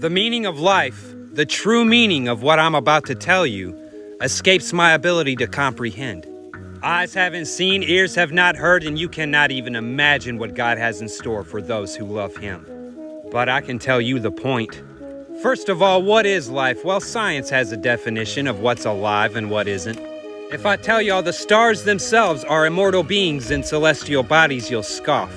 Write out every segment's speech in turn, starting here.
The meaning of life, the true meaning of what I'm about to tell you, escapes my ability to comprehend. Eyes haven't seen, ears have not heard, and you cannot even imagine what God has in store for those who love Him. But I can tell you the point. First of all, what is life? Well, science has a definition of what's alive and what isn't. If I tell y'all the stars themselves are immortal beings in celestial bodies, you'll scoff.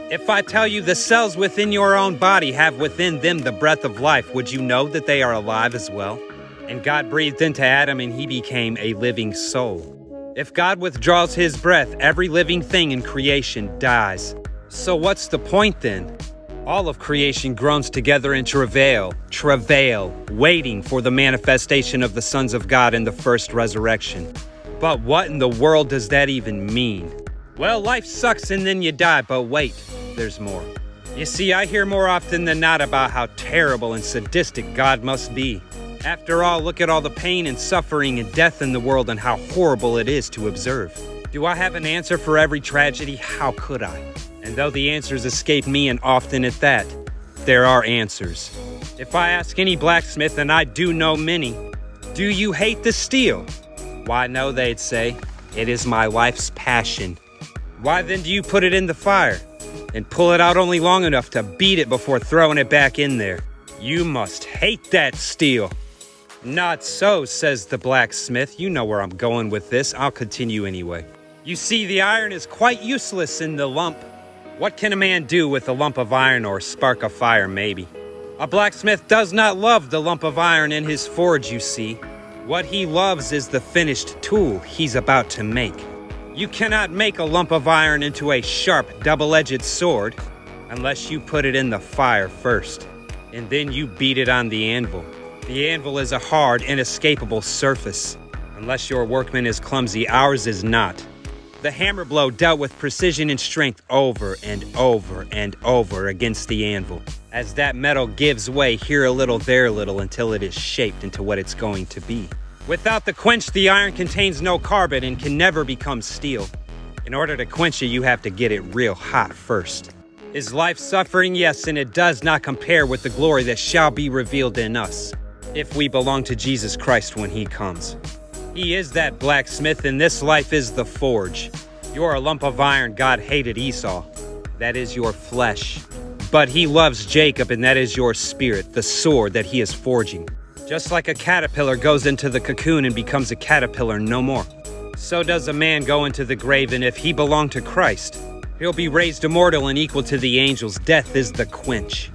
If I tell you the cells within your own body have within them the breath of life, would you know that they are alive as well? And God breathed into Adam and he became a living soul. If God withdraws his breath, every living thing in creation dies. So what's the point then? All of creation groans together in travail, waiting for the manifestation of the sons of God in the first resurrection. But what in the world does that even mean? Well, life sucks and then you die, but wait, there's more. You see, I hear more often than not about how terrible and sadistic God must be. After all, look at all the pain and suffering and death in the world and how horrible it is to observe. Do I have an answer for every tragedy? How could I? And though the answers escape me, and often at that, there are answers. If I ask any blacksmith, and I do know many, do you hate the steel? Why, no, they'd say, it is my life's passion. Why then do you put it in the fire and pull it out only long enough to beat it before throwing it back in there? You must hate that steel. Not so, says the blacksmith. You know where I'm going with this. I'll continue anyway. You see, the iron is quite useless in the lump. What can a man do with a lump of iron or spark a fire, maybe? A blacksmith does not love the lump of iron in his forge, you see. What he loves is the finished tool he's about to make. You cannot make a lump of iron into a sharp, double-edged sword unless you put it in the fire first, and then you beat it on the anvil. The anvil is a hard, inescapable surface. Unless your workman is clumsy, ours is not. The hammer blow dealt with precision and strength over and over and over against the anvil, as that metal gives way here a little, there a little, until it is shaped into what it's going to be. Without the quench, the iron contains no carbon and can never become steel. In order to quench it, you have to get it real hot first. Is life suffering? Yes, and it does not compare with the glory that shall be revealed in us, if we belong to Jesus Christ when He comes. He is that blacksmith, and this life is the forge. You're a lump of iron. God hated Esau. That is your flesh. But He loves Jacob, and that is your spirit, the sword that He is forging. Just like a caterpillar goes into the cocoon and becomes a caterpillar no more, so does a man go into the grave, and if he belong to Christ, he'll be raised immortal and equal to the angels. Death is the quench.